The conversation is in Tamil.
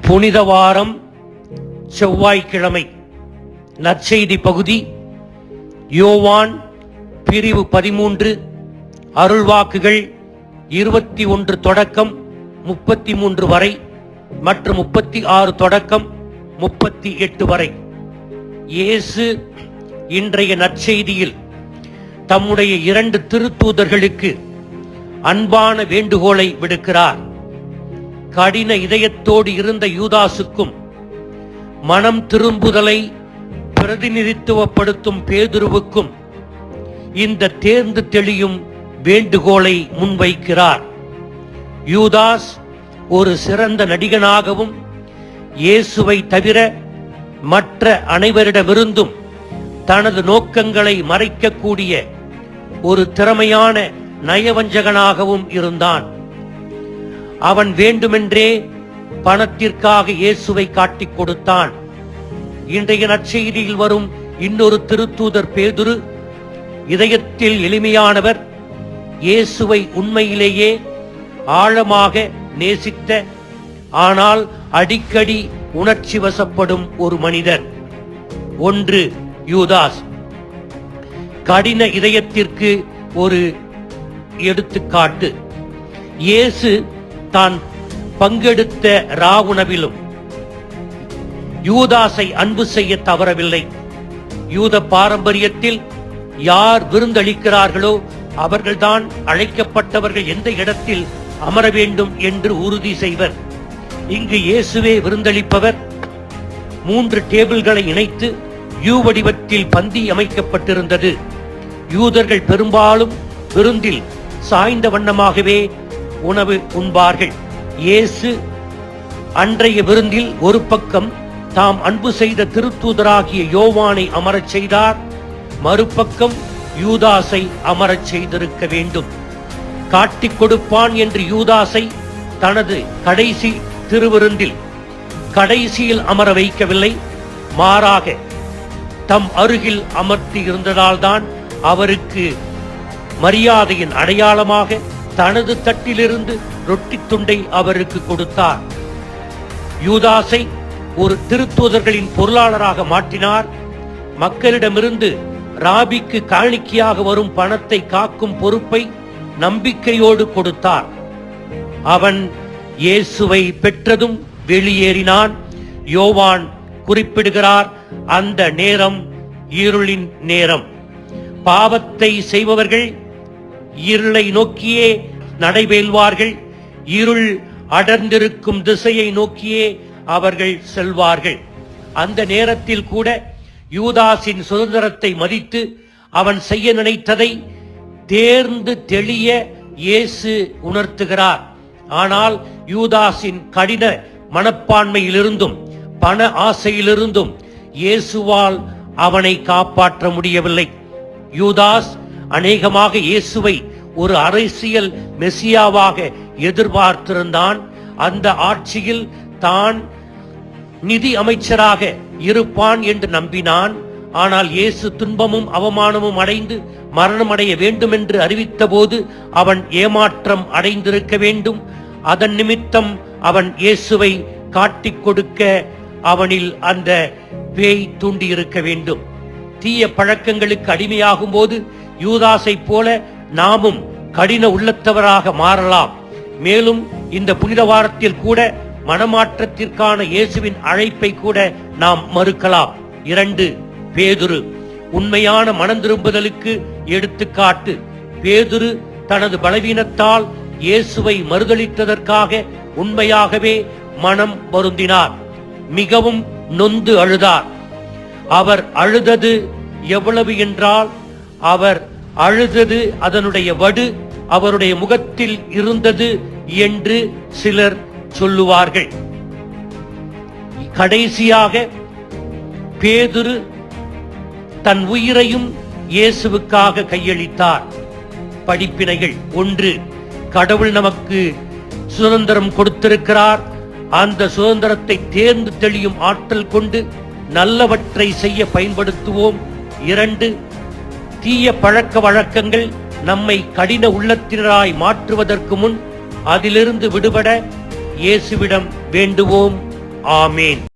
புனித வாரம் செவ்வாய்க்கிழமை. நற்செய்தி பகுதி யோவான் பிரிவு 13, அருள்வாக்குகள் 21 தொடக்கம் 33 வரை மற்றும் 36 தொடக்கம் 38 வரை. இயேசு இன்றைய நற்செய்தியில் தம்முடைய 2 திருத்தூதர்களுக்கு அன்பான வேண்டுகோளை விடுக்கிறார். கடின இதயத்தோடு இருந்த யூதாசுக்கும் மனம் திரும்புதலை பிரதிநிதித்துவப்படுத்தும் பேதுருவுக்கும் இந்த தேர்ந்து தெளியும் வேண்டுகோளை முன்வைக்கிறார். யூதாஸ் ஒரு சிறந்த நடிகனாகவும் இயேசுவை தவிர மற்ற அனைவரிடமிருந்தும் தனது நோக்கங்களை மறைக்கக்கூடிய ஒரு திறமையான நயவஞ்சகனாகவும் இருந்தான். அவன் வேண்டுமென்றே பணத்திற்காக இயேசுவை காட்டிக் கொடுத்தான். இன்றைய நற்செய்தியில் வரும் இன்னொரு திருத்தூதர் பேதுரு இதயத்தில் எளிமையானவர், இயேசுவை உண்மையிலேயே ஆழமாக நேசித்த, ஆனால் அடிக்கடி உணர்ச்சி வசப்படும் ஒரு மனிதர். 1 யூதாஸ் கடின இதயத்திற்கு ஒரு எடுத்துக்காட்டு. இயேசு தான் பங்கெடுத்த ராவுணவிலும் யூதாசை அன்பு செய்ய தவறவில்லை. யூத பாரம்பரியத்தில் யார் விருந்தளிக்கிறார்களோ அவர்கள்தான் அழைக்கப்பட்டவர்கள் எந்த இடத்தில் அமர வேண்டும் என்று உறுதி செய்வர். இங்கு இயேசுவே விருந்தளிப்பவர். 3 டேபிள்களை இணைத்து யூ வடிவத்தில் பந்தி அமைக்கப்பட்டிருந்தது. யூதர்கள் பெரும்பாலும் விருந்தில் சாய்ந்த வண்ணமாகவே உணவு உண்பார்கள். இயேசு அன்றைய விருந்தில் ஒரு பக்கம் தாம் அன்பு செய்த திருத்தூதராகிய யோவானை அமரச் செய்தார், மறுபக்கம் யூதாசை அமரச் செய்திருக்க வேண்டும். காட்டிக் கொடுப்பான் என்று யூதாசை தனது கடைசி திருவிருந்தில் கடைசியில் அமர வைக்கவில்லை, மாறாக தம் அருகில் அமர்த்தி இருந்ததால்தான் அவருக்கு மரியாதையின் அடையாளமாக தனது தட்டிலிருந்து ரொட்டி துண்டை அவருக்கு கொடுத்தார். யூதாசை ஒரு திருத்தூதர்களின் பொருளாளராக மாற்றினார். மக்களிடமிருந்து ராபிக்கு காணிக்கையாக வரும் பணத்தை காக்கும் பொறுப்பை நம்பிக்கையோடு கொடுத்தார். அவன் இயேசுவை பெற்றதும் வெளியேறினான். யோவான் குறிப்பிடுகிறார், அந்த நேரம் இருளின் நேரம். பாவத்தை செய்பவர்கள் இருளை நோக்கியே நடைபெறுவார்கள். இருள் அடர்ந்திருக்கும் திசையை நோக்கியே அவர்கள் செல்வார்கள். அந்த நேரத்தில் கூட யூதாசின் சுதந்திரத்தை மதித்து அவன் செய்ய நினைத்ததை தேர்ந்து தெளிய இயேசு உணர்த்துகிறார். ஆனால் யூதாசின் கடின மனப்பான்மையிலிருந்தும் பண ஆசையிலிருந்தும் இயேசுவால் அவனை காப்பாற்ற முடியவில்லை. யூதாஸ் அநேகமாக இயேசுவை ஒரு அரசியல் மெசியாவாக எதிர்பார்த்திருந்தான். அந்த ஆட்சியில் தான் நிதி அமைச்சராக இருப்பான் என்று நம்பினான். ஆனால் இயேசு துன்பமும் அவமானமும் அடைந்து மரணம் அடைய வேண்டும் என்று அறிவித்த போது அவன் ஏமாற்றம் அடைந்திருக்க வேண்டும். அதன் நிமித்தம் அவன் இயேசுவை காட்டிக் கொடுக்க அவனில் அந்த பேய் தூண்டி இருக்க வேண்டும். தீய பழக்கங்களுக்கு அடிமையாகும் போது யூதாசை போல நாமும் கடின உள்ளத்தவராக மாறலாம். மேலும் இந்த புனித வாரத்தில் கூட மனமாற்றத்திற்கான இயேசுவின் அழைப்பை கூட நாம் மறுக்கலாம். 2 பேதுரு உண்மையான மனம் திரும்புதலுக்கு எடுத்துக்காட்டு. பேதுரு தனது பலவீனத்தால் இயேசுவை மறுதலித்ததற்காக உண்மையாகவே மனம் வருந்தினார், மிகவும் நொந்து அழுதார். அவர் அழுதது எவ்வளவு என்றால், அவர் அழுதது அதனுடைய வடு அவருடைய முகத்தில் இருந்தது என்று சிலர் சொல்லுவார்கள். கடைசியாக பேதுரு தன் உயிரையும் இயேசுவுக்காக கையளித்தார். படிப்பினைகள். 1, கடவுள் நமக்கு சுதந்திரம் கொடுத்திருக்கிறார். அந்த சுதந்திரத்தை தேர்ந்து தெளியும் ஆற்றல் கொண்டு நல்லவற்றை செய்ய பயன்படுத்துவோம். 2, தீய பழக்க வழக்கங்கள் நம்மை கடின உள்ளத்தினராய் மாற்றுவதற்கு முன் அதிலிருந்து விடுபட இயேசுவிடம் வேண்டுவோம். ஆமேன்.